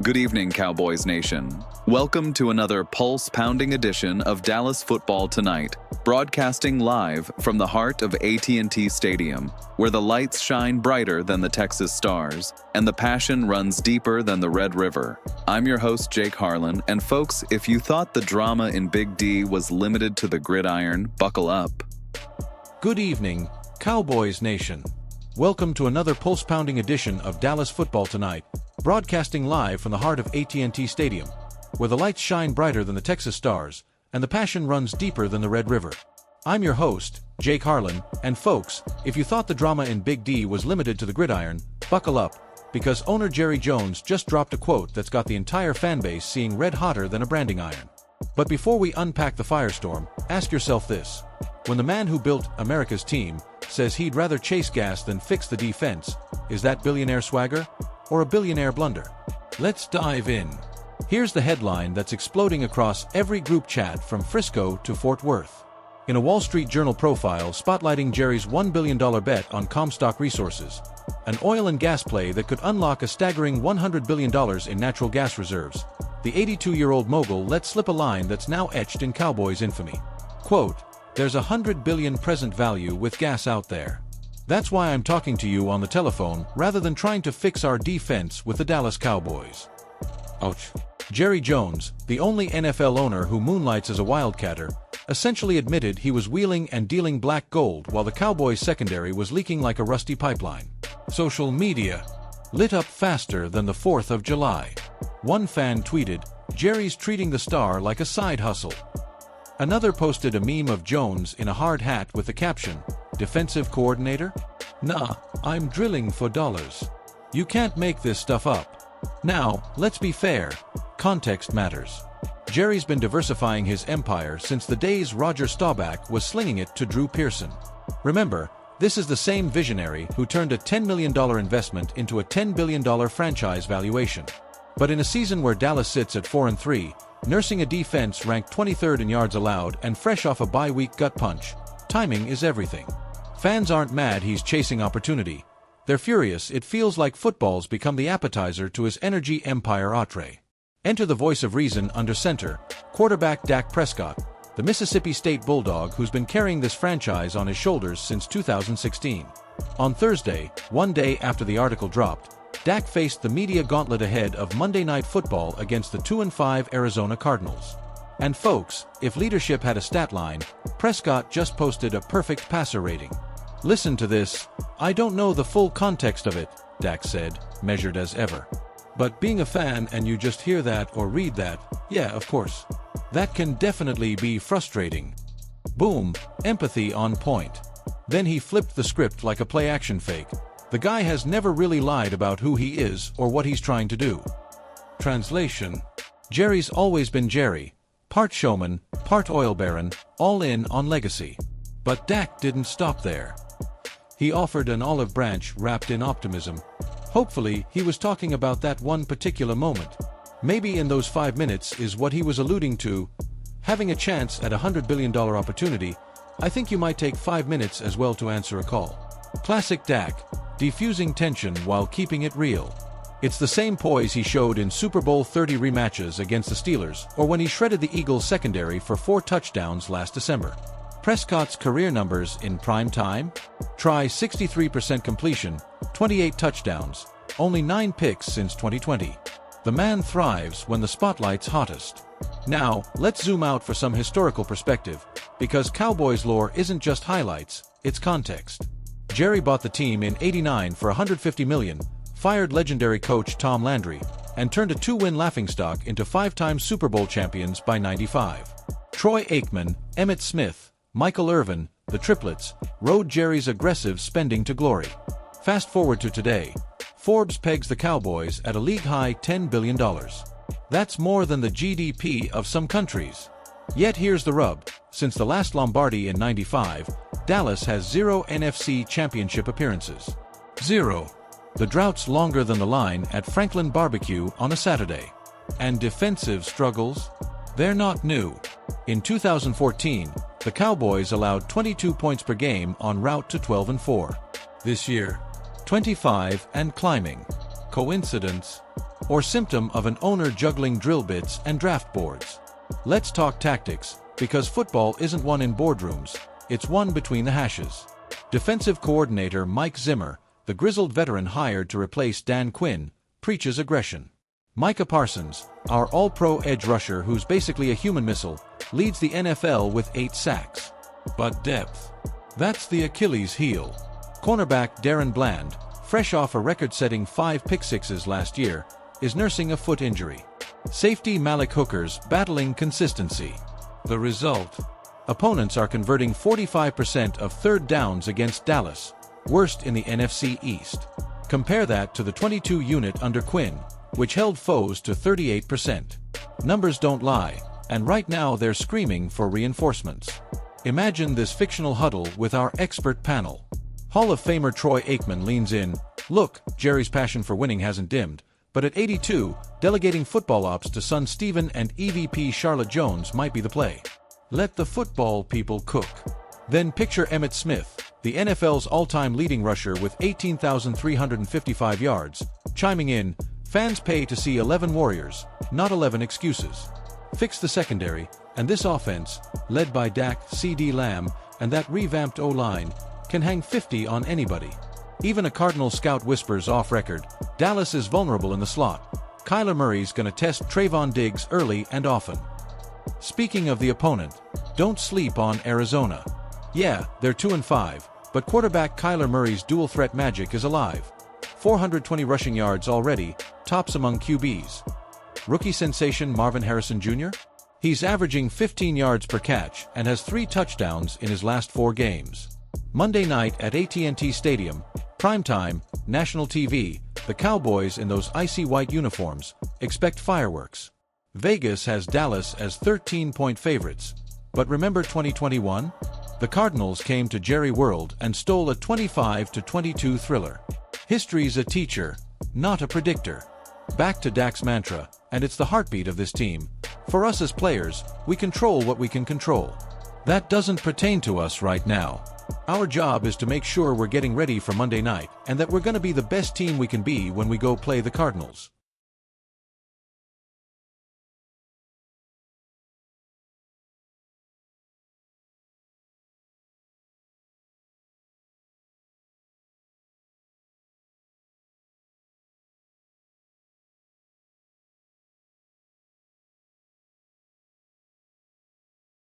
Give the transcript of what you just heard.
Good evening, Cowboys Nation. Welcome to another pulse-pounding edition of Dallas Football Tonight, broadcasting live from the heart of AT&T Stadium, where the lights shine brighter than the Texas stars, and the passion runs deeper than the Red River. I'm your host, Jake Harlan, and folks, if you thought the drama in Big D was limited to the gridiron, buckle up. Good evening, Cowboys Nation. Welcome to another pulse-pounding edition of Dallas Football Tonight, broadcasting live from the heart of AT&T Stadium, where the lights shine brighter than the Texas stars, and the passion runs deeper than the Red River. I'm your host, Jake Harlan, and folks, if you thought the drama in Big D was limited to the gridiron, buckle up, because owner Jerry Jones just dropped a quote that's got the entire fanbase seeing red hotter than a branding iron. But before we unpack the firestorm, ask yourself this. When the man who built America's team says he'd rather chase gas than fix the defense, is that billionaire swagger or a billionaire blunder? Let's dive in. Here's the headline that's exploding across every group chat from Frisco to Fort Worth. In a Wall Street Journal profile spotlighting Jerry's $1 billion bet on Comstock Resources, an oil and gas play that could unlock a staggering $100 billion in natural gas reserves, the 82-year-old mogul let slip a line that's now etched in Cowboys infamy. Quote, "There's $100 billion present value with gas out there. That's why I'm talking to you on the telephone rather than trying to fix our defense with the Dallas Cowboys." Ouch. Jerry Jones, the only NFL owner who moonlights as a wildcatter, essentially admitted he was wheeling and dealing black gold while the Cowboys secondary was leaking like a rusty pipeline. Social media lit up faster than the 4th of July. One fan tweeted, "Jerry's treating the star like a side hustle." Another posted a meme of Jones in a hard hat with the caption, "Defensive coordinator? Nah, I'm drilling for dollars. You can't make this stuff up." Now, let's be fair. Context matters. Jerry's been diversifying his empire since the days Roger Staubach was slinging it to Drew Pearson. Remember, this is the same visionary who turned a $10 million investment into a $10 billion franchise valuation. But in a season where Dallas sits at 4-3, nursing a defense ranked 23rd in yards allowed and fresh off a bye-week gut punch, timing is everything. Fans aren't mad he's chasing opportunity. They're furious it feels like football's become the appetizer to his energy empire entree. Enter the voice of reason under center, quarterback Dak Prescott, the Mississippi State Bulldog who's been carrying this franchise on his shoulders since 2016. On Thursday, one day after the article dropped, Dak faced the media gauntlet ahead of Monday Night Football against the 2-5 Arizona Cardinals. And folks, if leadership had a stat line, Prescott just posted a perfect passer rating. "Listen to this. I don't know the full context of it," Dak said, measured as ever. "But being a fan and you just hear that or read that, yeah, of course. That can definitely be frustrating." Boom, empathy on point. Then he flipped the script like a play-action fake. The guy has never really lied about who he is or what he's trying to do. Translation: Jerry's always been Jerry, part showman, part oil baron, all in on legacy. But Dak didn't stop there. He offered an olive branch wrapped in optimism. Hopefully, he was talking about that one particular moment. Maybe in those 5 minutes is what he was alluding to. Having a chance at a $100 billion opportunity, I think you might take 5 minutes as well to answer a call. Classic Dak, defusing tension while keeping it real. It's the same poise he showed in Super Bowl 30 rematches against the Steelers or when he shredded the Eagles secondary for 4 touchdowns last December. Prescott's career numbers in prime time? Try 63% completion, 28 touchdowns, only 9 picks since 2020. The man thrives when the spotlight's hottest. Now, let's zoom out for some historical perspective, because Cowboys lore isn't just highlights, it's context. Jerry bought the team in '89 for $150 million, fired legendary coach Tom Landry, and turned a 2-win laughingstock into 5-time Super Bowl champions by '95. Troy Aikman, Emmitt Smith, Michael Irvin, the triplets, rode Jerry's aggressive spending to glory. Fast forward to today. Forbes pegs the Cowboys at a league-high $10 billion. That's more than the GDP of some countries. Yet here's the rub. Since the last Lombardi in '95, Dallas has 0 NFC championship appearances. 0. The drought's longer than the line at Franklin Barbecue on a Saturday. And defensive struggles? They're not new. In 2014, the Cowboys allowed 22 points per game en route to 12-4. This year, 25 and climbing. Coincidence? or symptom of an owner juggling drill bits and draft boards? Let's talk tactics, because football isn't won in boardrooms, it's won between the hashes. Defensive coordinator Mike Zimmer, the grizzled veteran hired to replace Dan Quinn, preaches aggression. Micah Parsons, our all-pro edge rusher who's basically a human missile, leads the NFL with 8 sacks. But depth. That's the Achilles heel. Cornerback Darren Bland, fresh off a record-setting 5 pick-sixes last year, is nursing a foot injury. Safety Malik Hooker's battling consistency. The result? Opponents are converting 45% of third downs against Dallas, worst in the NFC East. Compare that to the 22 unit under Quinn, which held foes to 38%. Numbers don't lie, and right now they're screaming for reinforcements. Imagine this fictional huddle with our expert panel. Hall of Famer Troy Aikman leans in. Look, Jerry's passion for winning hasn't dimmed, but at 82, delegating football ops to son Steven and EVP Charlotte Jones might be the play. Let the football people cook. Then picture Emmitt Smith, the NFL's all-time leading rusher with 18,355 yards, chiming in, "Fans pay to see 11 Warriors, not 11 excuses." Fix the secondary, and this offense, led by Dak, CD Lamb, and that revamped O-line, can hang 50 on anybody. Even a Cardinal scout whispers off record, Dallas is vulnerable in the slot. Kyler Murray's gonna test Trayvon Diggs early and often. Speaking of the opponent, don't sleep on Arizona. Yeah, they're 2-5, but quarterback Kyler Murray's dual-threat magic is alive. 420 rushing yards already, tops among QBs. Rookie sensation Marvin Harrison Jr.? He's averaging 15 yards per catch and has 3 touchdowns in his last 4 games. Monday night at AT&T Stadium, primetime, national TV, the Cowboys in those icy white uniforms, expect fireworks. Vegas has Dallas as 13-point favorites. But remember 2021? The Cardinals came to Jerry World and stole a 25-22 thriller. History's a teacher, not a predictor. Back to Dak's mantra, and it's the heartbeat of this team. For us as players, we control what we can control. That doesn't pertain to us right now. Our job is to make sure we're getting ready for Monday night and that we're going to be the best team we can be when we go play the Cardinals.